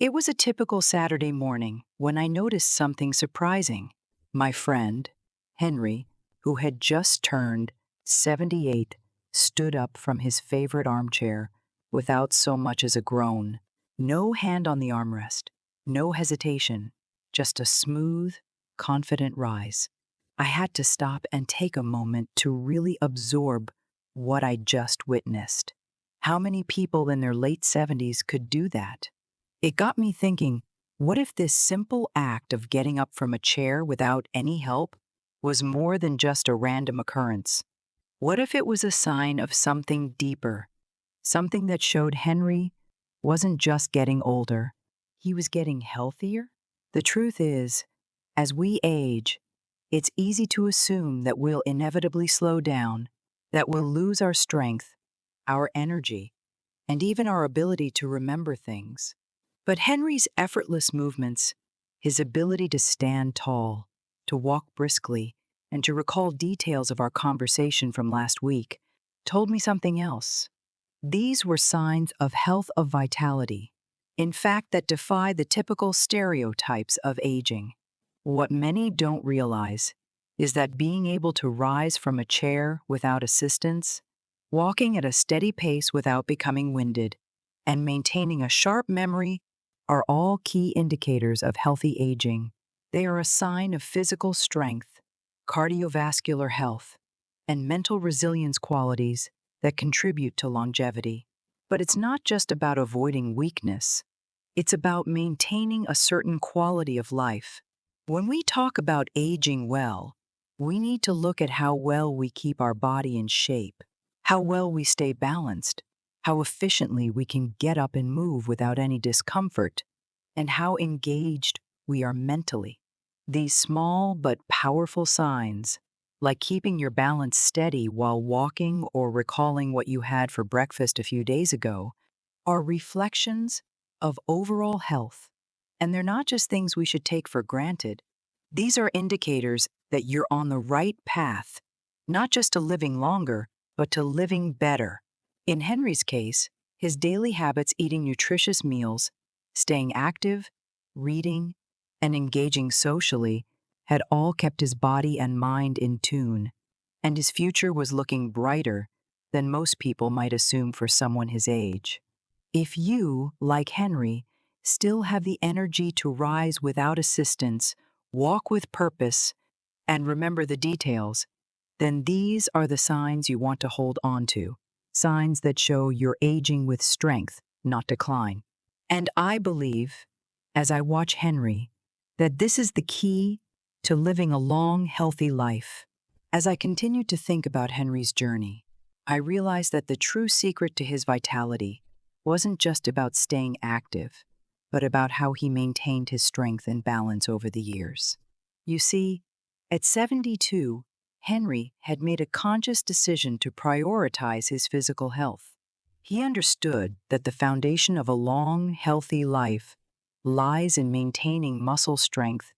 It was a typical Saturday morning when I noticed something surprising. My friend, Henry, who had just turned 78, stood up from his favorite armchair without so much as a groan. No hand on the armrest, no hesitation, just a smooth, confident rise. I had to stop and take a moment to really absorb what I just witnessed. How many people in their late 70s could do that? It got me thinking, what if this simple act of getting up from a chair without any help was more than just a random occurrence? What if it was a sign of something deeper, something that showed Henry wasn't just getting older, he was getting healthier? The truth is, as we age, it's easy to assume that we'll inevitably slow down, that we'll lose our strength, our energy, and even our ability to remember things. But Henry's effortless movements, his ability to stand tall, to walk briskly, and to recall details of our conversation from last week, told me something else. These were signs of health, of vitality, in fact, that defy the typical stereotypes of aging. What many don't realize is that being able to rise from a chair without assistance, walking at a steady pace without becoming winded, and maintaining a sharp memory are all key indicators of healthy aging. They are a sign of physical strength, cardiovascular health, and mental resilience qualities that contribute to longevity. But it's not just about avoiding weakness. It's about maintaining a certain quality of life. When we talk about aging well, we need to look at how well we keep our body in shape, how well we stay balanced, how efficiently we can get up and move without any discomfort, and how engaged we are mentally. These small but powerful signs, like keeping your balance steady while walking or recalling what you had for breakfast a few days ago, are reflections of overall health. And they're not just things we should take for granted. These are indicators that you're on the right path, not just to living longer, but to living better. In Henry's case, his daily habits, eating nutritious meals, staying active, reading, and engaging socially, had all kept his body and mind in tune, and his future was looking brighter than most people might assume for someone his age. If you, like Henry, still have the energy to rise without assistance, walk with purpose, and remember the details, then these are the signs you want to hold on to, signs that show you're aging with strength, not decline. And I believe, as I watch Henry, that this is the key to living a long, healthy life. As I continued to think about Henry's journey, I realized that the true secret to his vitality wasn't just about staying active, but about how he maintained his strength and balance over the years. You see, at 72, Henry had made a conscious decision to prioritize his physical health. He understood that the foundation of a long, healthy life lies in maintaining muscle strength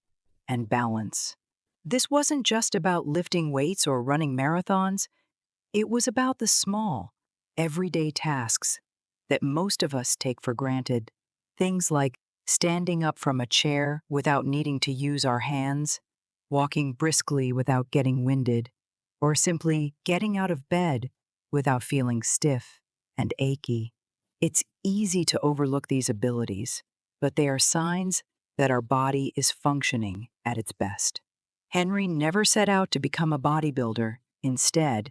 and balance. This wasn't just about lifting weights or running marathons. It was about the small, everyday tasks that most of us take for granted. Things like standing up from a chair without needing to use our hands, walking briskly without getting winded, or simply getting out of bed without feeling stiff and achy. It's easy to overlook these abilities, but they are signs that our body is functioning at its best. Henry never set out to become a bodybuilder. Instead,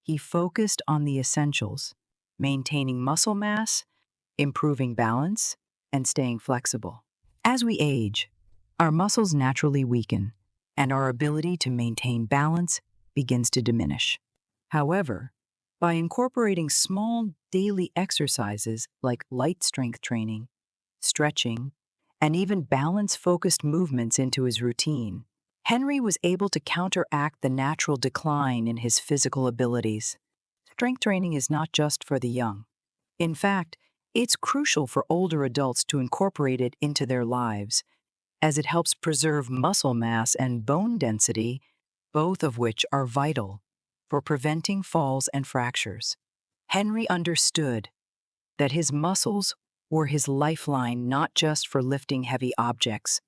he focused on the essentials: maintaining muscle mass, improving balance, and staying flexible. As we age, our muscles naturally weaken, and our ability to maintain balance begins to diminish. However, by incorporating small daily exercises like light strength training, stretching, and even balance-focused movements into his routine, Henry was able to counteract the natural decline in his physical abilities. Strength training is not just for the young. In fact, it's crucial for older adults to incorporate it into their lives, as it helps preserve muscle mass and bone density, both of which are vital for preventing falls and fractures. Henry understood that his muscles were his lifeline not just for lifting heavy objects,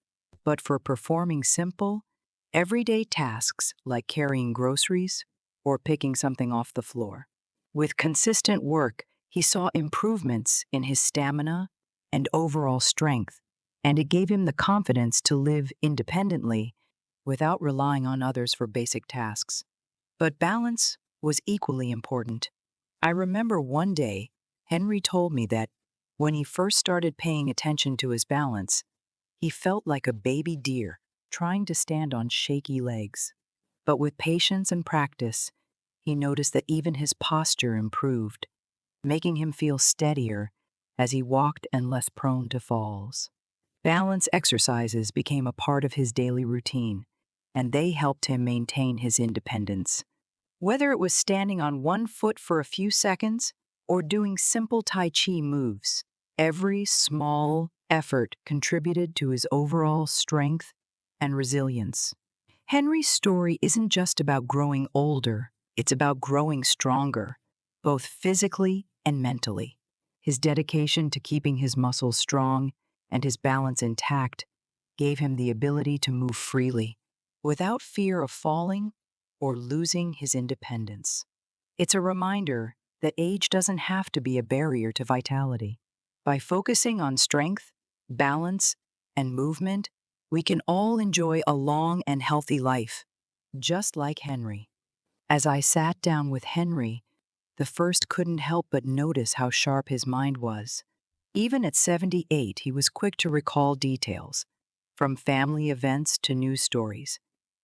but for performing simple, everyday tasks like carrying groceries or picking something off the floor. With consistent work, he saw improvements in his stamina and overall strength, and it gave him the confidence to live independently without relying on others for basic tasks. But balance was equally important. I remember one day, Henry told me that when he first started paying attention to his balance, he felt like a baby deer trying to stand on shaky legs. But with patience and practice, he noticed that even his posture improved, making him feel steadier as he walked and less prone to falls. Balance exercises became a part of his daily routine, and they helped him maintain his independence. Whether it was standing on one foot for a few seconds or doing simple Tai Chi moves, every small effort contributed to his overall strength and resilience. Henry's story isn't just about growing older, it's about growing stronger, both physically and mentally. His dedication to keeping his muscles strong and his balance intact gave him the ability to move freely, without fear of falling or losing his independence. It's a reminder that age doesn't have to be a barrier to vitality. By focusing on strength, balance, and movement, we can all enjoy a long and healthy life, just like Henry. As I sat down with Henry, the first couldn't help but notice how sharp his mind was. Even at 78, he was quick to recall details, from family events to news stories,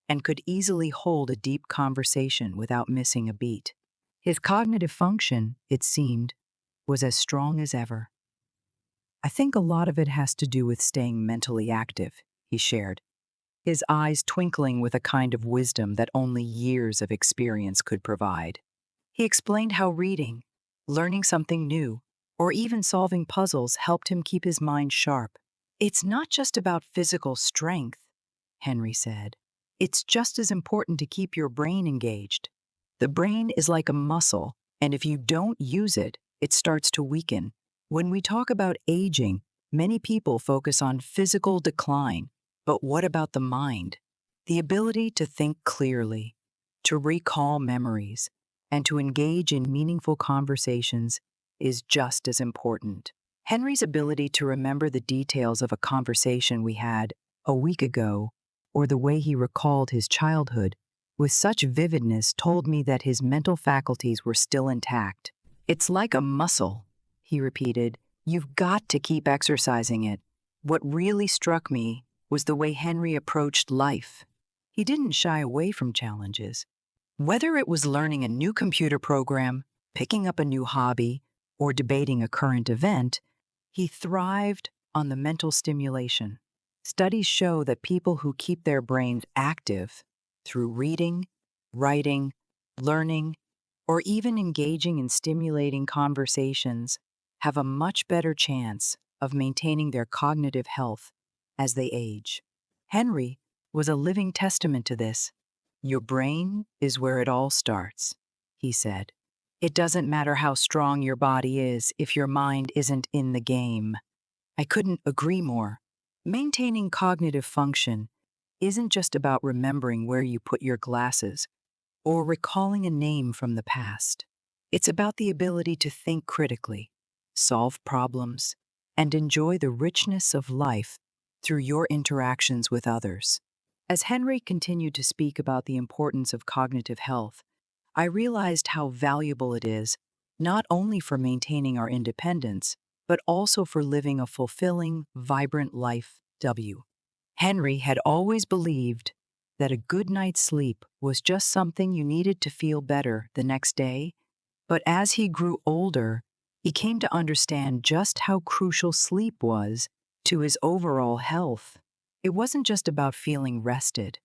and could easily hold a deep conversation without missing a beat. His cognitive function, it seemed, was as strong as ever. I think a lot of it has to do with staying mentally active, he shared, his eyes twinkling with a kind of wisdom that only years of experience could provide. He explained how reading, learning something new, or even solving puzzles helped him keep his mind sharp. It's not just about physical strength, Henry said. It's just as important to keep your brain engaged. The brain is like a muscle, and if you don't use it, it starts to weaken. When we talk about aging, many people focus on physical decline, but what about the mind? The ability to think clearly, to recall memories, and to engage in meaningful conversations is just as important. Henry's ability to remember the details of a conversation we had a week ago, or the way he recalled his childhood, with such vividness told me that his mental faculties were still intact. It's like a muscle, he repeated. You've got to keep exercising it. What really struck me was the way Henry approached life. He didn't shy away from challenges. Whether it was learning a new computer program, picking up a new hobby, or debating a current event, he thrived on the mental stimulation. Studies show that people who keep their brains active through reading, writing, learning, or even engaging in stimulating conversations have a much better chance of maintaining their cognitive health as they age. Henry was a living testament to this. Your brain is where it all starts, he said. It doesn't matter how strong your body is if your mind isn't in the game. I couldn't agree more. Maintaining cognitive function isn't just about remembering where you put your glasses or recalling a name from the past. It's about the ability to think critically, solve problems, and enjoy the richness of life through your interactions with others. As Henry continued to speak about the importance of cognitive health, I realized how valuable it is, not only for maintaining our independence, but also for living a fulfilling, vibrant life. Henry had always believed that a good night's sleep was just something you needed to feel better the next day, but as he grew older, he came to understand just how crucial sleep was to his overall health. It wasn't just about feeling rested.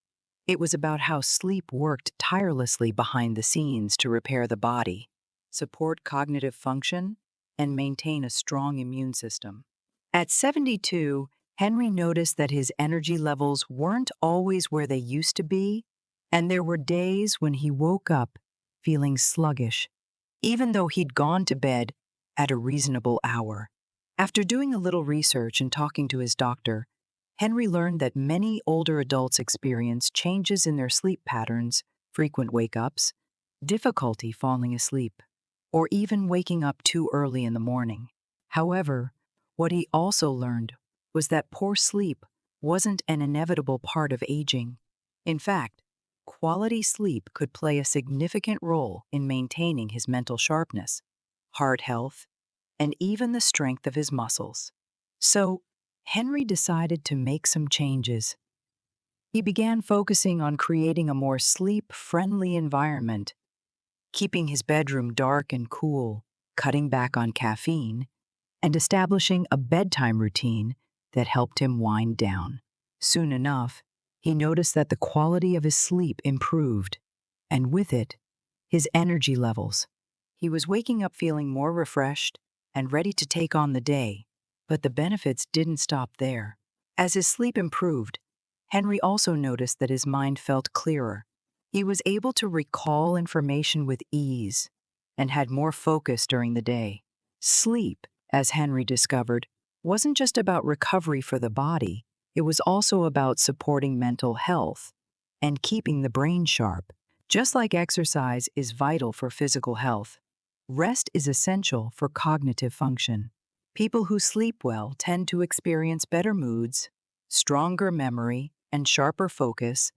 It was about how sleep worked tirelessly behind the scenes to repair the body, support cognitive function, and maintain a strong immune system. At 72, Henry noticed that his energy levels weren't always where they used to be, and there were days when he woke up feeling sluggish, even though he'd gone to bed at a reasonable hour. After doing a little research and talking to his doctor, Henry learned that many older adults experience changes in their sleep patterns, frequent wake ups, difficulty falling asleep, or even waking up too early in the morning. However, what he also learned was that poor sleep wasn't an inevitable part of aging. In fact, quality sleep could play a significant role in maintaining his mental sharpness, heart health, and even the strength of his muscles. So, Henry decided to make some changes. He began focusing on creating a more sleep-friendly environment, keeping his bedroom dark and cool, cutting back on caffeine, and establishing a bedtime routine that helped him wind down. Soon enough, he noticed that the quality of his sleep improved, and with it, his energy levels. He was waking up feeling more refreshed and ready to take on the day, but the benefits didn't stop there. As his sleep improved, Henry also noticed that his mind felt clearer. He was able to recall information with ease and had more focus during the day. Sleep, as Henry discovered, wasn't just about recovery for the body, it was also about supporting mental health and keeping the brain sharp. Just like exercise is vital for physical health, rest is essential for cognitive function. People who sleep well tend to experience better moods, stronger memory, and sharper focus,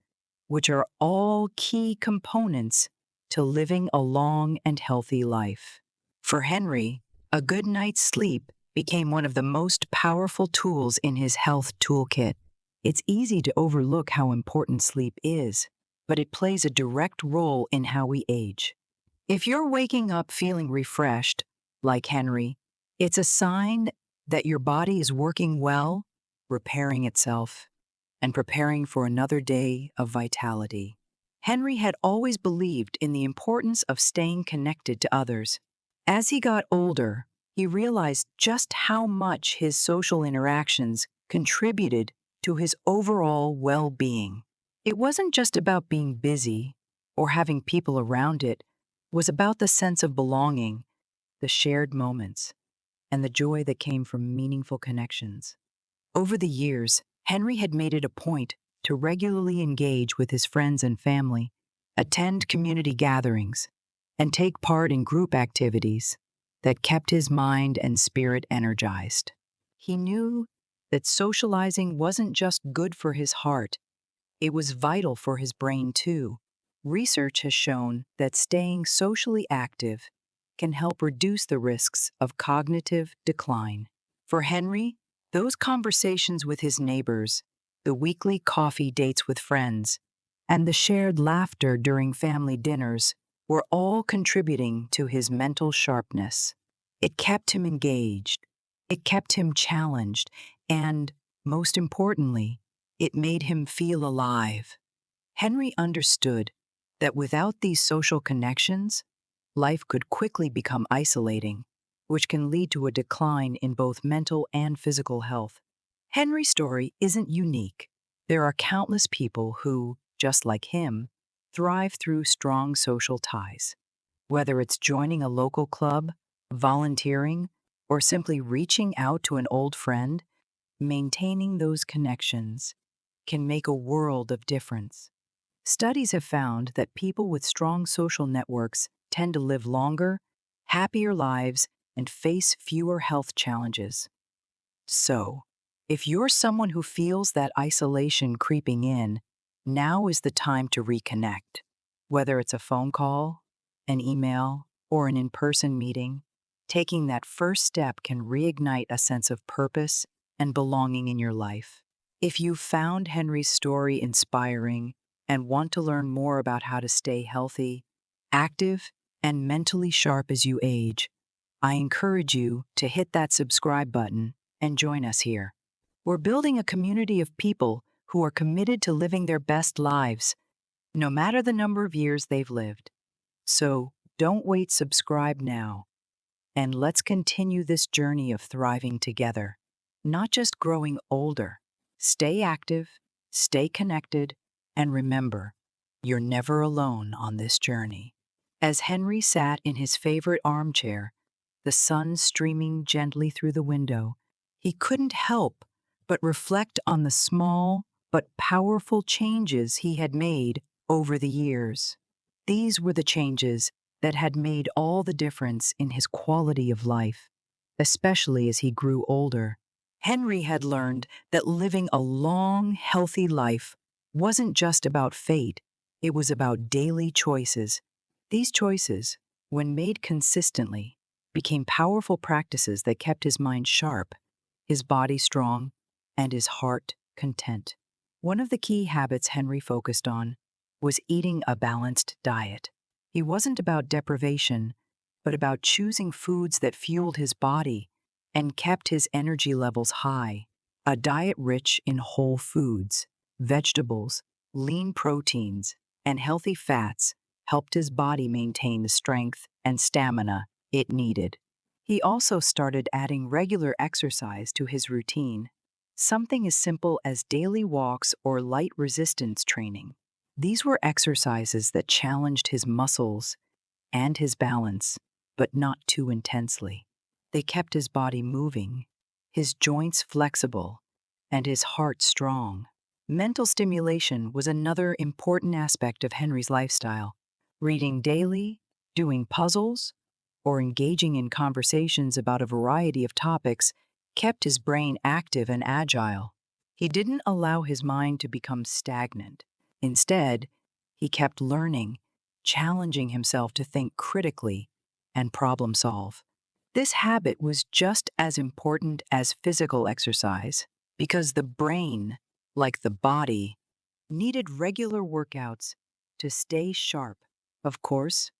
which are all key components to living a long and healthy life. For Henry, a good night's sleep became one of the most powerful tools in his health toolkit. It's easy to overlook how important sleep is, but it plays a direct role in how we age. If you're waking up feeling refreshed, like Henry, it's a sign that your body is working well, repairing itself, and preparing for another day of vitality. Henry had always believed in the importance of staying connected to others. As he got older, he realized just how much his social interactions contributed to his overall well-being. It wasn't just about being busy or having people around it, was about the sense of belonging, the shared moments, and the joy that came from meaningful connections. Over the years, Henry had made it a point to regularly engage with his friends and family, attend community gatherings, and take part in group activities that kept his mind and spirit energized. He knew that socializing wasn't just good for his heart, it was vital for his brain too. Research has shown that staying socially active can help reduce the risks of cognitive decline. For Henry, those conversations with his neighbors, the weekly coffee dates with friends, and the shared laughter during family dinners were all contributing to his mental sharpness. It kept him engaged, it kept him challenged, and, most importantly, it made him feel alive. Henry understood that without these social connections, life could quickly become isolating, which can lead to a decline in both mental and physical health. Henry's story isn't unique. There are countless people who, just like him, thrive through strong social ties. Whether it's joining a local club, volunteering, or simply reaching out to an old friend, maintaining those connections can make a world of difference. Studies have found that people with strong social networks tend to live longer, happier lives, and face fewer health challenges. So, if you're someone who feels that isolation creeping in, now is the time to reconnect. Whether it's a phone call, an email, or an in-person meeting, taking that first step can reignite a sense of purpose and belonging in your life. If you found Henry's story inspiring and want to learn more about how to stay healthy, active, and mentally sharp as you age, I encourage you to hit that subscribe button and join us here. We're building a community of people who are committed to living their best lives, no matter the number of years they've lived. So don't wait, subscribe now, and let's continue this journey of thriving together, not just growing older. Stay active, stay connected, and remember, you're never alone on this journey. As Henry sat in his favorite armchair, the sun streaming gently through the window, he couldn't help but reflect on the small but powerful changes he had made over the years. These were the changes that had made all the difference in his quality of life, especially as he grew older. Henry had learned that living a long, healthy life wasn't just about fate, it was about daily choices. These choices, when made consistently, became powerful practices that kept his mind sharp, his body strong, and his heart content. One of the key habits Henry focused on was eating a balanced diet. He wasn't about deprivation, but about choosing foods that fueled his body and kept his energy levels high. A diet rich in whole foods, vegetables, lean proteins, and healthy fats helped his body maintain the strength and stamina it needed. He also started adding regular exercise to his routine, something as simple as daily walks or light resistance training. These were exercises that challenged his muscles and his balance, but not too intensely. They kept his body moving, his joints flexible, and his heart strong. Mental stimulation was another important aspect of Henry's lifestyle. Reading daily, doing puzzles, or engaging in conversations about a variety of topics kept his brain active and agile. He didn't allow his mind to become stagnant. Instead, he kept learning, challenging himself to think critically and problem solve. This habit was just as important as physical exercise because the brain, like the body, needed regular workouts to stay sharp. Of course,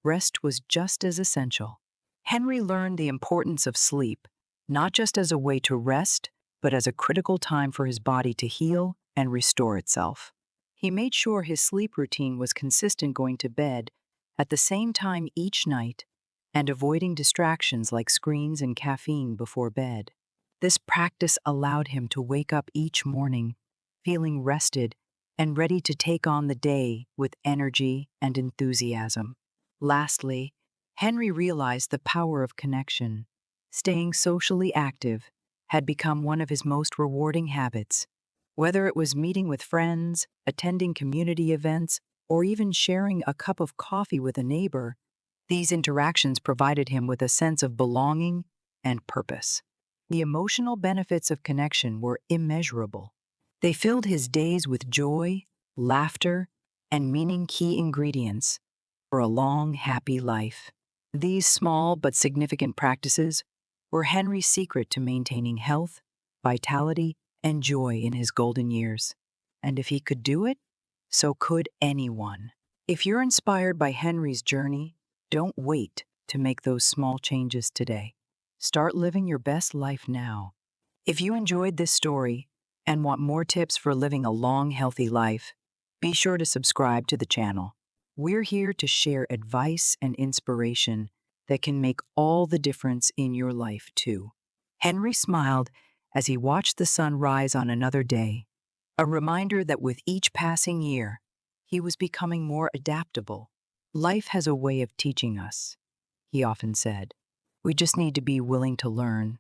rest was just as essential. Henry learned the importance of sleep, not just as a way to rest, but as a critical time for his body to heal and restore itself. He made sure his sleep routine was consistent, going to bed at the same time each night and avoiding distractions like screens and caffeine before bed. This practice allowed him to wake up each morning feeling rested and ready to take on the day with energy and enthusiasm. Lastly, Henry realized the power of connection. Staying socially active had become one of his most rewarding habits. Whether it was meeting with friends, attending community events, or even sharing a cup of coffee with a neighbor, these interactions provided him with a sense of belonging and purpose. The emotional benefits of connection were immeasurable. They filled his days with joy, laughter, and meaning, key ingredients for a long, happy life. These small but significant practices were Henry's secret to maintaining health, vitality, and joy in his golden years. And if he could do it, so could anyone. If you're inspired by Henry's journey, don't wait to make those small changes today. Start living your best life now. If you enjoyed this story and want more tips for living a long, healthy life, be sure to subscribe to the channel. We're here to share advice and inspiration that can make all the difference in your life, too. Henry smiled as he watched the sun rise on another day, a reminder that with each passing year, he was becoming more adaptable. Life has a way of teaching us, he often said. We just need to be willing to learn.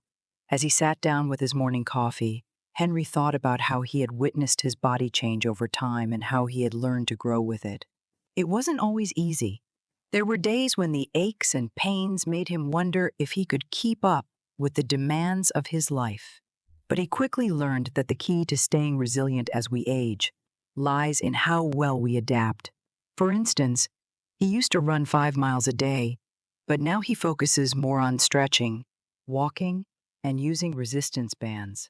As he sat down with his morning coffee, Henry thought about how he had witnessed his body change over time and how he had learned to grow with it. It wasn't always easy. There were days when the aches and pains made him wonder if he could keep up with the demands of his life. But he quickly learned that the key to staying resilient as we age lies in how well we adapt. For instance, he used to run 5 miles a day, but now he focuses more on stretching, walking, and using resistance bands.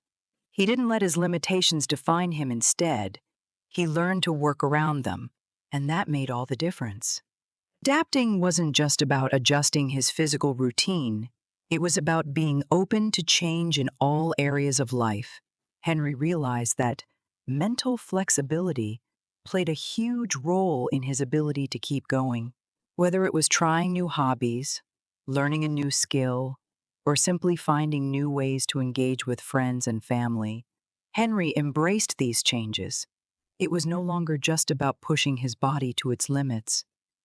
He didn't let his limitations define him. Instead, he learned to work around them, and that made all the difference. Adapting wasn't just about adjusting his physical routine, it was about being open to change in all areas of life. Henry realized that mental flexibility played a huge role in his ability to keep going. Whether it was trying new hobbies, learning a new skill, or simply finding new ways to engage with friends and family, Henry embraced these changes. It was no longer just about pushing his body to its limits,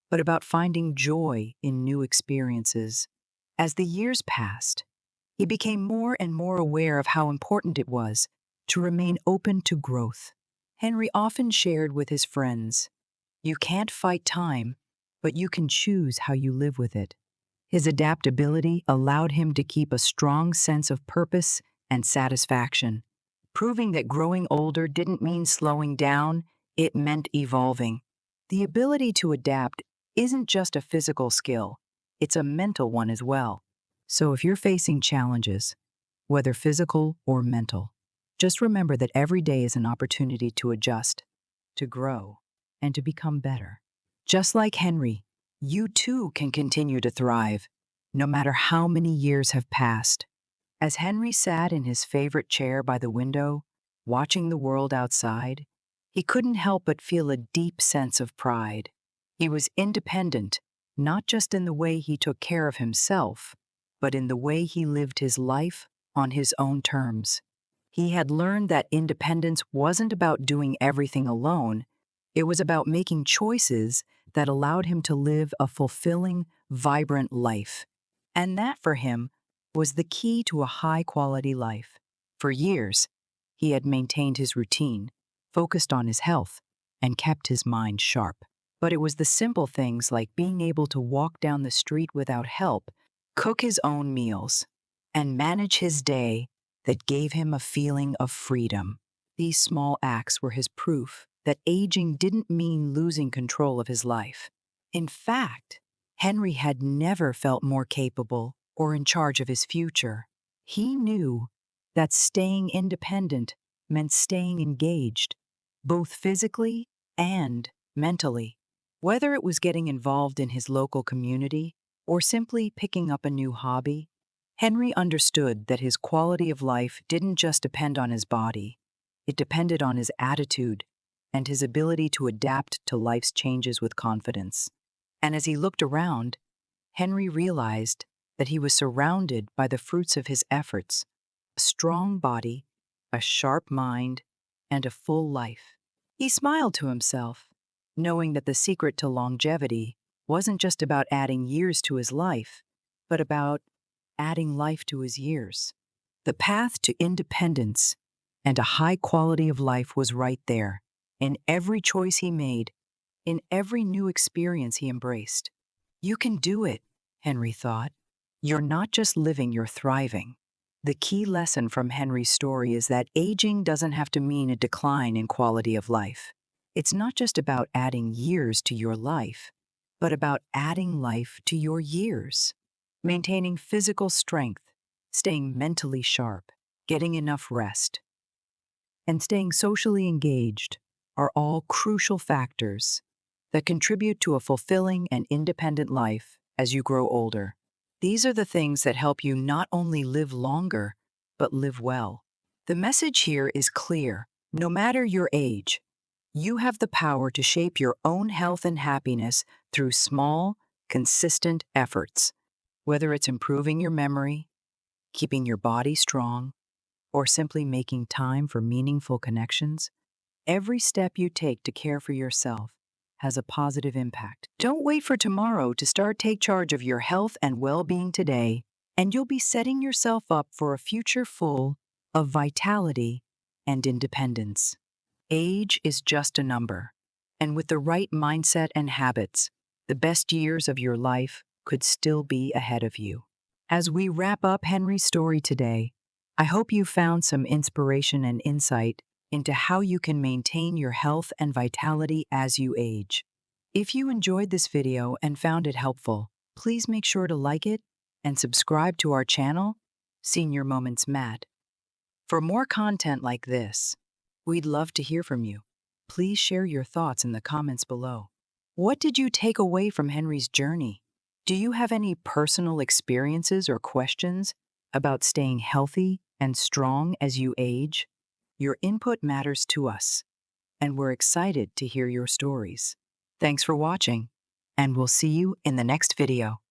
but about finding joy in new experiences. As the years passed, he became more and more aware of how important it was to remain open to growth. Henry often shared with his friends, "You can't fight time, but you can choose how you live with it." His adaptability allowed him to keep a strong sense of purpose and satisfaction, proving that growing older didn't mean slowing down, it meant evolving. The ability to adapt isn't just a physical skill, it's a mental one as well. So if you're facing challenges, whether physical or mental, just remember that every day is an opportunity to adjust, to grow, and to become better. Just like Henry, you too can continue to thrive, no matter how many years have passed. As Henry sat in his favorite chair by the window, watching the world outside, he couldn't help but feel a deep sense of pride. He was independent, not just in the way he took care of himself, but in the way he lived his life on his own terms. He had learned that independence wasn't about doing everything alone, it was about making choices that allowed him to live a fulfilling, vibrant life. And that, for him, was the key to a high-quality life. For years, he had maintained his routine, focused on his health, and kept his mind sharp. But it was the simple things like being able to walk down the street without help, cook his own meals, and manage his day that gave him a feeling of freedom. These small acts were his proof that aging didn't mean losing control of his life. In fact, Henry had never felt more capable or in charge of his future. He knew that staying independent meant staying engaged, both physically and mentally. Whether it was getting involved in his local community or simply picking up a new hobby, Henry understood that his quality of life didn't just depend on his body, it depended on his attitude and his ability to adapt to life's changes with confidence. And as he looked around, Henry realized that he was surrounded by the fruits of his efforts: a strong body, a sharp mind, and a full life. He smiled to himself, knowing that the secret to longevity wasn't just about adding years to his life, but about adding life to his years. The path to independence and a high quality of life was right there, in every choice he made, in every new experience he embraced. You can do it, Henry thought. You're not just living, you're thriving. The key lesson from Henry's story is that aging doesn't have to mean a decline in quality of life. It's not just about adding years to your life, but about adding life to your years. Maintaining physical strength, staying mentally sharp, getting enough rest, and staying socially engaged are all crucial factors that contribute to a fulfilling and independent life as you grow older. These are the things that help you not only live longer, but live well. The message here is clear. No matter your age, you have the power to shape your own health and happiness through small, consistent efforts. Whether it's improving your memory, keeping your body strong, or simply making time for meaningful connections, every step you take to care for yourself has a positive impact. Don't wait for tomorrow to start. Take charge of your health and well-being today, and you'll be setting yourself up for a future full of vitality and independence. Age is just a number, and with the right mindset and habits, the best years of your life could still be ahead of you. As we wrap up Henry's story today, I hope you found some inspiration and insight into how you can maintain your health and vitality as you age. If you enjoyed this video and found it helpful, please make sure to like it and subscribe to our channel, Senior Moments Matt. For more content like this, we'd love to hear from you. Please share your thoughts in the comments below. What did you take away from Henry's journey? Do you have any personal experiences or questions about staying healthy and strong as you age? Your input matters to us, and we're excited to hear your stories. Thanks for watching, and we'll see you in the next video.